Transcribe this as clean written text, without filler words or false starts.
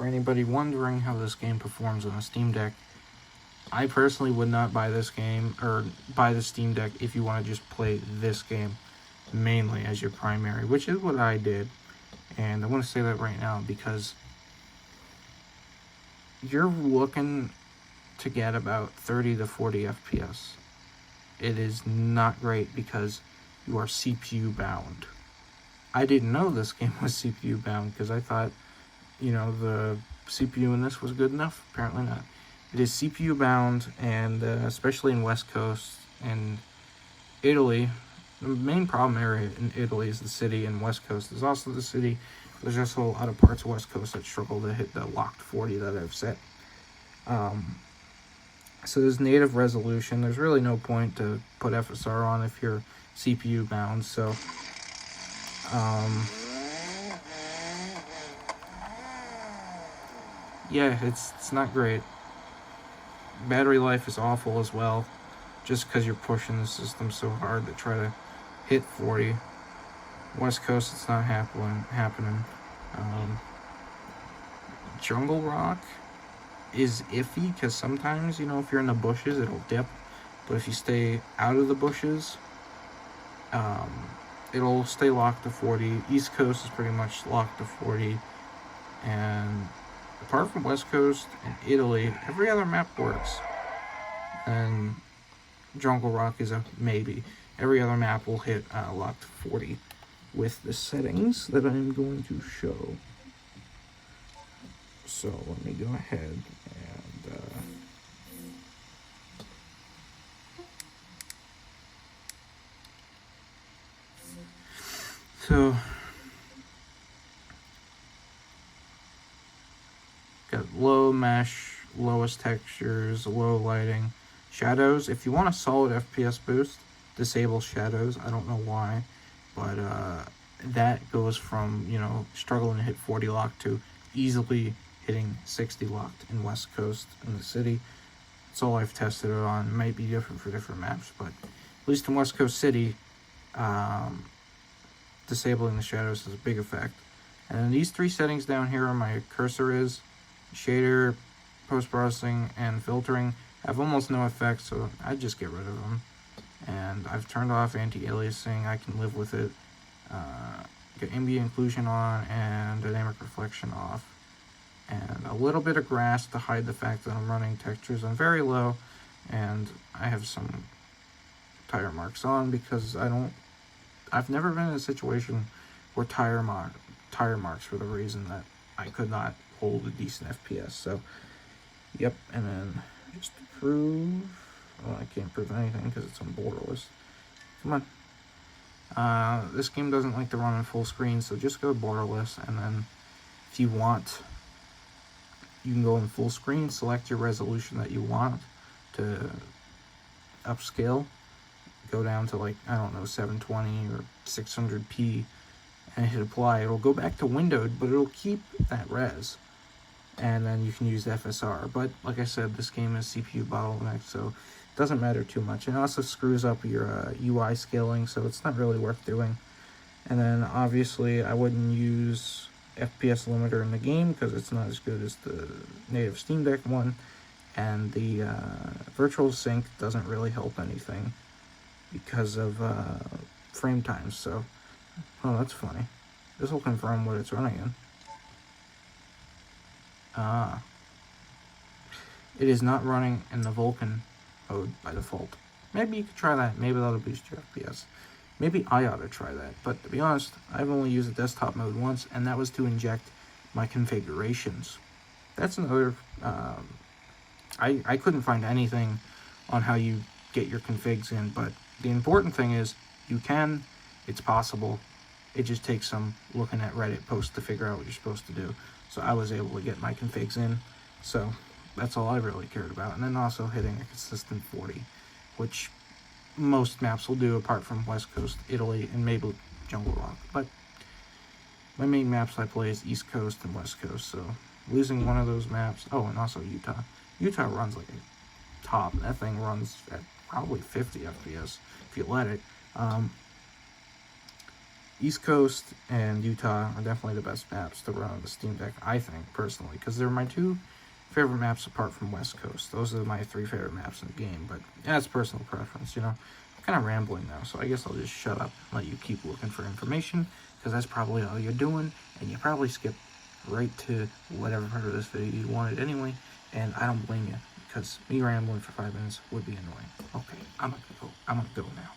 for anybody wondering how this game performs on a Steam Deck, I personally would not buy this game, or buy the Steam Deck if you want to just play this game mainly as your primary, which is what I did. And I want to say that right now because you're looking to get about 30 to 40 FPS. It is not great because you are CPU bound. I didn't know this game was CPU bound because I thought, the CPU in this was good enough. Apparently not. It is CPU bound, and especially in West Coast and Italy. The main problem area in Italy is the city, and West Coast is also the city. There's just a lot of parts of West Coast that struggle to hit the locked 40 that I've set. So there's native resolution. There's really no point to put FSR on if you're CPU bound. So, yeah, it's not great. Battery life is awful as well, just because you're pushing the system so hard to try to hit 40. West Coast, it's not happening. Jungle Rock is iffy because sometimes, if you're in the bushes, it'll dip. But if you stay out of the bushes, it'll stay locked to 40. East Coast is pretty much locked to 40. And apart from West Coast and Italy, every other map works. And Jungle Rock is a maybe. Every other map will hit locked 40 with the settings that I'm going to show. So let me go ahead and so got low mesh, lowest textures, low lighting, shadows. If you want a solid FPS boost, disable shadows. I don't know why, but that goes from struggling to hit 40 locked to easily hitting 60 locked in West Coast in the city. That's all I've tested it on. It might be different for different maps, but at least in West Coast City, disabling the shadows has a big effect. And then these three settings down here where my cursor is, shader, post-processing, and filtering, have almost no effect, so I'd just get rid of them. And I've turned off anti-aliasing. I can live with it. Get ambient occlusion on and dynamic reflection off. And a little bit of grass to hide the fact that I'm running textures on very low, and I have some tire marks on because I've never been in a situation where tire marks were the reason that I could not hold a decent FPS. So, yep, and then just to prove, well, I can't prove anything because it's on borderless. Come on. This game doesn't like to run in full screen, so just go borderless, and then if you want, you can go in full screen, select your resolution that you want to upscale, go down to 720 or 600p, and hit apply. It'll go back to windowed, but it'll keep that res, and then you can use FSR. But like I said, this game is CPU bottleneck, so it doesn't matter too much. It also screws up your UI scaling, so it's not really worth doing. And then obviously I wouldn't use FPS limiter in the game because it's not as good as the native Steam Deck one, and the virtual sync doesn't really help anything because of frame times. So, oh, that's funny. This will confirm what it's running in. It is not running in the Vulkan mode by default. Maybe you could try that. Maybe that'll boost your FPS. Maybe I ought to try that. But to be honest, I've only used the desktop mode once, and that was to inject my configurations. That's another... I couldn't find anything on how you get your configs in, but the important thing is you can, it's possible. It just takes some looking at Reddit posts to figure out what you're supposed to do. So I was able to get my configs in. So that's all I really cared about. And then also hitting a consistent 40, which most maps will do apart from West Coast, Italy, and maybe Jungle Rock. But my main maps I play is East Coast and West Coast, so losing one of those maps... Oh, and also Utah. Utah runs like a top. That thing runs at probably 50 FPS if you let it. East Coast and Utah are definitely the best maps to run on the Steam Deck, I think, personally, because they're my two favorite maps apart from West Coast. Those are my three favorite maps in the game, but yeah, it's personal preference, you know. I'm kind of rambling now, so I guess I'll just shut up and let you keep looking for information, because that's probably all you're doing, and you probably skipped right to whatever part of this video you wanted anyway, and I don't blame you, because me rambling for 5 minutes would be annoying. Okay, I'm gonna go now.